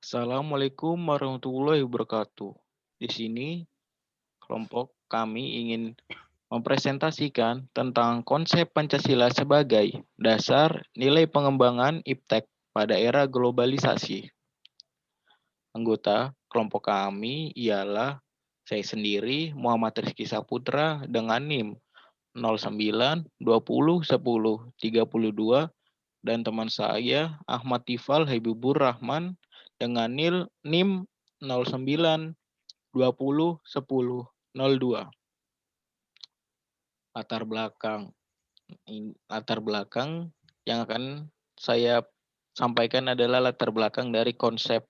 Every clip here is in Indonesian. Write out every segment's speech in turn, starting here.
Assalamualaikum warahmatullahi wabarakatuh. Di sini kelompok kami ingin mempresentasikan tentang konsep Pancasila sebagai dasar nilai pengembangan IPTEK pada era globalisasi. Anggota kelompok kami ialah saya sendiri, Muhammad Rizky Saputra, dengan NIM 09 20 10 32, dan teman saya Ahmad Tifal Habibur Rahman dengan NIM 09 20 10 02. Latar belakang latar belakang yang akan saya sampaikan adalah latar belakang dari konsep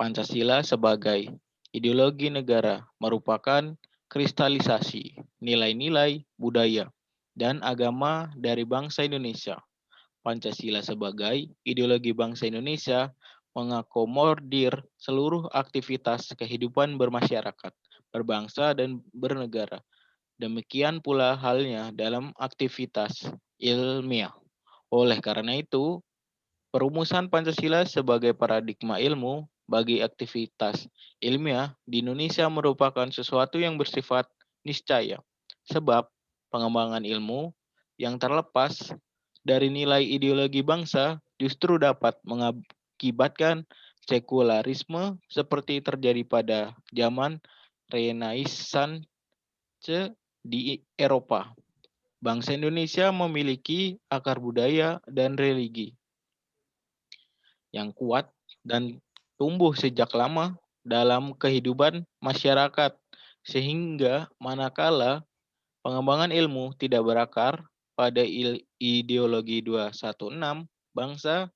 Pancasila sebagai ideologi negara, merupakan kristalisasi nilai-nilai budaya dan agama dari bangsa Indonesia. Pancasila sebagai ideologi bangsa Indonesia mengakomodir seluruh aktivitas kehidupan bermasyarakat, berbangsa, dan bernegara. Demikian pula halnya dalam aktivitas ilmiah. Oleh karena itu, perumusan Pancasila sebagai paradigma ilmu bagi aktivitas ilmiah di Indonesia merupakan sesuatu yang bersifat niscaya, sebab pengembangan ilmu yang terlepas dari nilai ideologi bangsa justru dapat mengakibatkan sekularisme seperti terjadi pada zaman Renaissance di Eropa. Bangsa Indonesia memiliki akar budaya dan religi yang kuat dan tumbuh sejak lama dalam kehidupan masyarakat, sehingga manakala pengembangan ilmu tidak berakar pada ideologi 216 bangsa,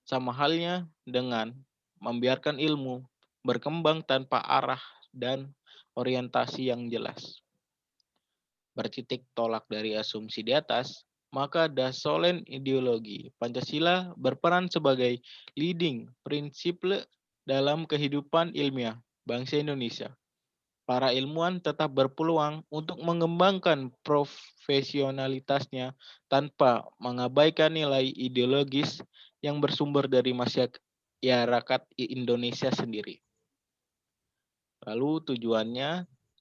sama halnya dengan membiarkan ilmu berkembang tanpa arah dan orientasi yang jelas. Bertitik tolak dari asumsi di atas, maka dasolen ideologi Pancasila berperan sebagai leading prinsip dalam kehidupan ilmiah bangsa Indonesia. Para ilmuwan tetap berpeluang untuk mengembangkan profesionalitasnya tanpa mengabaikan nilai ideologis yang bersumber dari masyarakat Indonesia sendiri. Lalu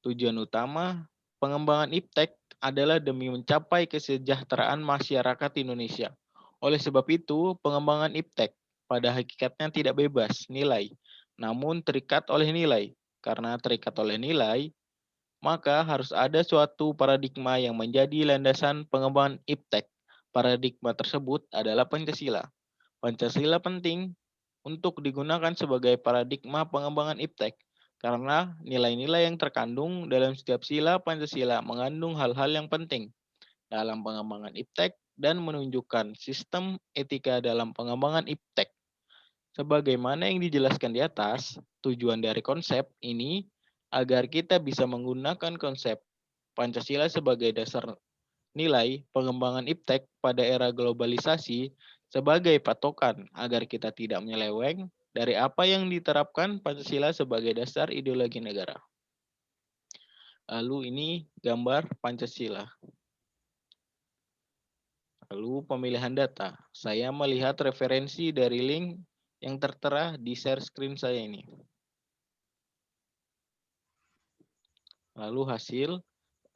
tujuan utama pengembangan IPTEK adalah demi mencapai kesejahteraan masyarakat Indonesia. Oleh sebab itu, pengembangan IPTEK pada hakikatnya tidak bebas nilai, namun terikat oleh nilai. Karena terikat oleh nilai, maka harus ada suatu paradigma yang menjadi landasan pengembangan IPTEK. Paradigma tersebut adalah Pancasila. Pancasila penting untuk digunakan sebagai paradigma pengembangan IPTEK karena nilai-nilai yang terkandung dalam setiap sila Pancasila mengandung hal-hal yang penting dalam pengembangan IPTEK dan menunjukkan sistem etika dalam pengembangan IPTEK. Sebagaimana yang dijelaskan di atas, tujuan dari konsep ini agar kita bisa menggunakan konsep Pancasila sebagai dasar nilai pengembangan IPTEK pada era globalisasi sebagai patokan agar kita tidak menyeleweng dari apa yang diterapkan Pancasila sebagai dasar ideologi negara. Lalu ini gambar Pancasila. Lalu pemilihan data. Saya melihat referensi dari link yang tertera di share screen saya ini. Lalu hasil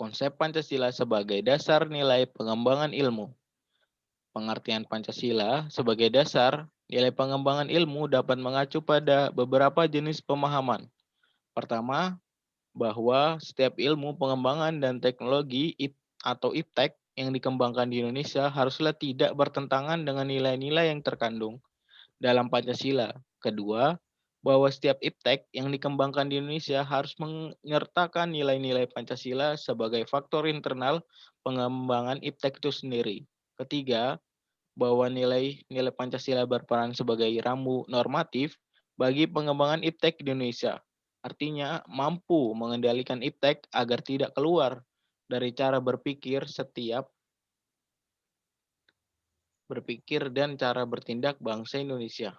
konsep Pancasila sebagai dasar nilai pengembangan ilmu. Pengertian Pancasila sebagai dasar nilai pengembangan ilmu dapat mengacu pada beberapa jenis pemahaman. Pertama, bahwa setiap ilmu pengembangan dan teknologi atau IPTEK yang dikembangkan di Indonesia haruslah tidak bertentangan dengan nilai-nilai yang terkandung dalam Pancasila. Kedua, bahwa setiap IPTEK yang dikembangkan di Indonesia harus menyertakan nilai-nilai Pancasila sebagai faktor internal pengembangan IPTEK itu sendiri. Ketiga, bahwa nilai-nilai Pancasila berperan sebagai rambu normatif bagi pengembangan IPTEK di Indonesia. Artinya mampu mengendalikan IPTEK agar tidak keluar dari cara berpikir dan cara bertindak bangsa Indonesia.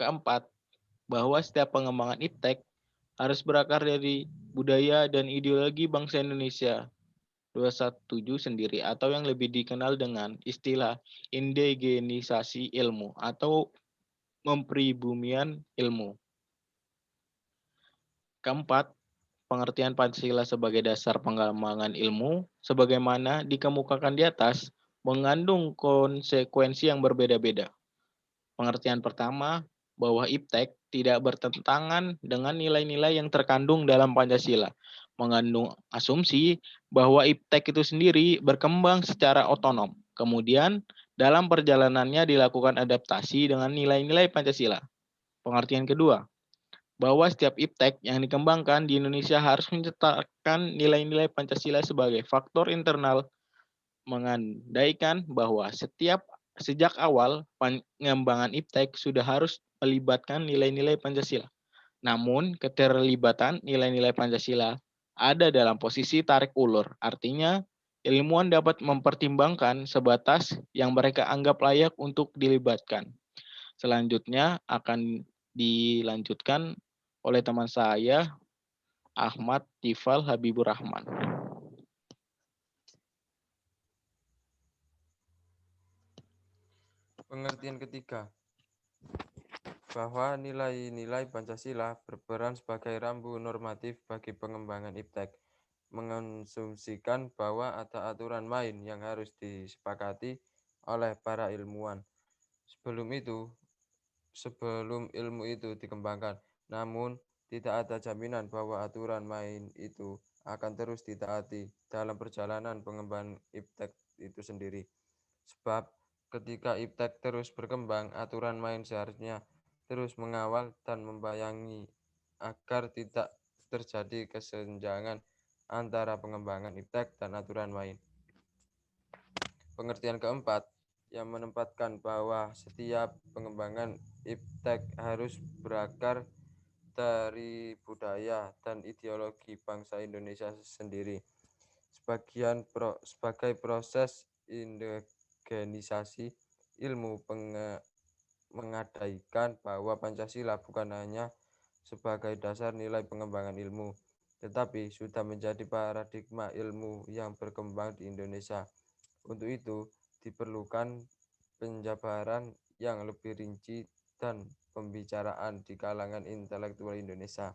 Keempat, bahwa setiap pengembangan IPTEK harus berakar dari budaya dan ideologi bangsa Indonesia 217 sendiri atau yang lebih dikenal dengan istilah indigenisasi ilmu atau mempribumian ilmu. Keempat, pengertian Pancasila sebagai dasar pengembangan ilmu, sebagaimana dikemukakan di atas, mengandung konsekuensi yang berbeda-beda. Pengertian pertama, bahwa iptek tidak bertentangan dengan nilai-nilai yang terkandung dalam Pancasila, mengandung asumsi bahwa iptek itu sendiri berkembang secara otonom. Kemudian, dalam perjalanannya dilakukan adaptasi dengan nilai-nilai Pancasila. Pengertian kedua, bahwa setiap iptek yang dikembangkan di Indonesia harus mencetakkan nilai-nilai Pancasila sebagai faktor internal, mengandaikan bahwa sejak awal pengembangan iptek sudah harus melibatkan nilai-nilai Pancasila. Namun, keterlibatan nilai-nilai Pancasila ada dalam posisi tarik ulur. Artinya, ilmuwan dapat mempertimbangkan sebatas yang mereka anggap layak untuk dilibatkan. Selanjutnya akan dilanjutkan oleh teman saya, Ahmad Tifal Habibur Rahman. Pengertian ketiga, bahwa nilai-nilai Pancasila berperan sebagai rambu normatif bagi pengembangan iptek, mengonsumsikan bahwa ada aturan main yang harus disepakati oleh para ilmuwan. Sebelum ilmu itu dikembangkan, namun tidak ada jaminan bahwa aturan main itu akan terus ditaati dalam perjalanan pengembangan iptek itu sendiri. Sebab ketika iptek terus berkembang, aturan main seharusnya terus mengawal dan membayangi agar tidak terjadi kesenjangan antara pengembangan iptek dan aturan main. Pengertian keempat, yang menempatkan bahwa setiap pengembangan iptek harus berakar dari budaya dan ideologi bangsa Indonesia sendiri. Sebagai proses indigenisasi ilmu mengadaikan bahwa Pancasila bukan hanya sebagai dasar nilai pengembangan ilmu, tetapi sudah menjadi paradigma ilmu yang berkembang di Indonesia. Untuk itu, diperlukan penjabaran yang lebih rinci dan pembicaraan di kalangan intelektual Indonesia,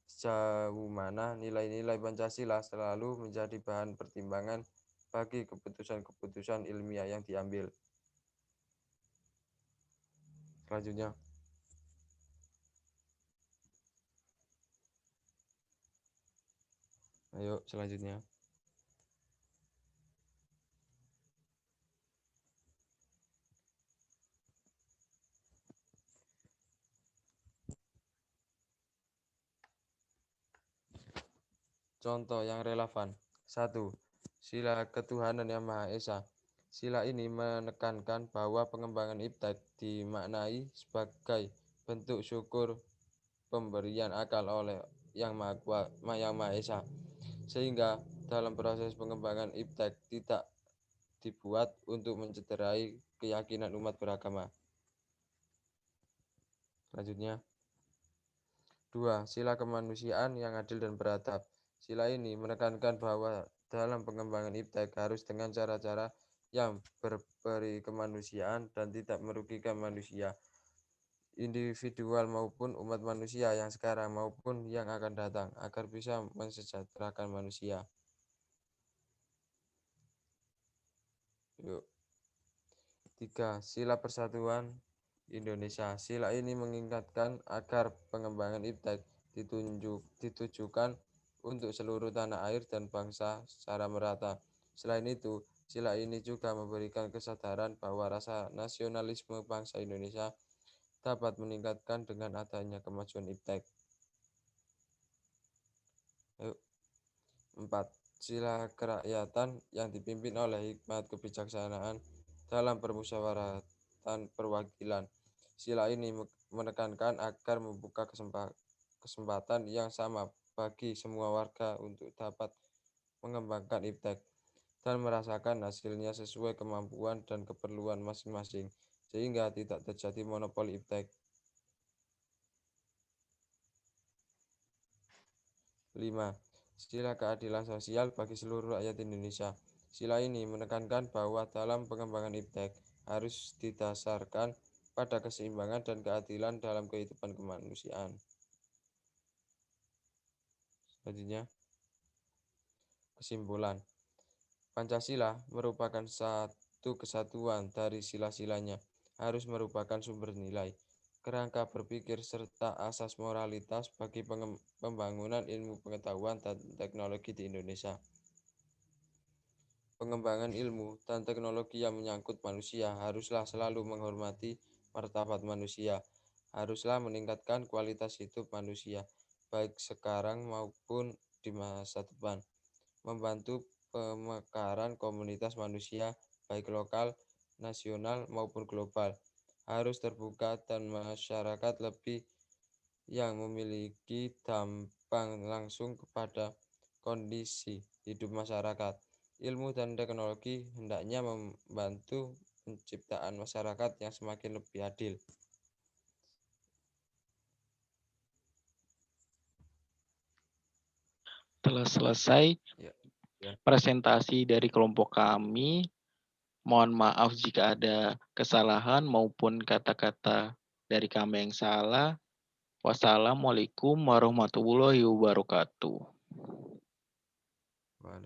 sejauh mana nilai-nilai Pancasila selalu menjadi bahan pertimbangan bagi keputusan-keputusan ilmiah yang diambil. Selanjutnya, selanjutnya. Contoh yang relevan. 1. Sila ketuhanan yang Maha Esa. Sila ini menekankan bahwa pengembangan iptek dimaknai sebagai bentuk syukur pemberian akal oleh Yang Maha Esa, sehingga dalam proses pengembangan iptek tidak dibuat untuk mencederai keyakinan umat beragama. Selanjutnya, 2. Sila kemanusiaan yang adil dan beradab. Sila ini menekankan bahwa dalam pengembangan iptek harus dengan cara-cara yang berberi kemanusiaan dan tidak merugikan manusia, individual maupun umat manusia yang sekarang maupun yang akan datang, agar bisa mensejahterakan manusia. Yuk. 3. Sila Persatuan Indonesia. Sila ini mengingatkan agar pengembangan iptek ditujukan untuk seluruh tanah air dan bangsa secara merata. Selain itu, sila ini juga memberikan kesadaran bahwa rasa nasionalisme bangsa Indonesia dapat meningkatkan dengan adanya kemajuan iptek. 4. Sila kerakyatan yang dipimpin oleh hikmat kebijaksanaan dalam permusyawaratan perwakilan. Sila ini menekankan agar membuka kesempatan yang sama bagi semua warga untuk dapat mengembangkan iptek dan merasakan hasilnya sesuai kemampuan dan keperluan masing-masing, sehingga tidak terjadi monopoli iptek. 5. Sila keadilan sosial bagi seluruh rakyat Indonesia. Sila ini menekankan bahwa dalam pengembangan iptek harus didasarkan pada keseimbangan dan keadilan dalam kehidupan kemanusiaan. Selanjutnya, kesimpulan. Pancasila merupakan satu kesatuan dari sila-silanya, harus merupakan sumber nilai, kerangka berpikir, serta asas moralitas bagi pembangunan ilmu pengetahuan dan teknologi di Indonesia. Pengembangan ilmu dan teknologi yang menyangkut manusia haruslah selalu menghormati martabat manusia, haruslah meningkatkan kualitas hidup manusia, baik sekarang maupun di masa depan, membantu pemekaran komunitas manusia, baik lokal, nasional, maupun global, harus terbuka dan masyarakat lebih yang memiliki dampak langsung kepada kondisi hidup masyarakat. Ilmu dan teknologi hendaknya membantu penciptaan masyarakat yang semakin lebih adil. Telah selesai Ya. presentasi dari kelompok kami. Mohon maaf jika ada kesalahan maupun kata-kata dari kami yang salah. Wassalamualaikum warahmatullahi wabarakatuh. Waalaikumsalam.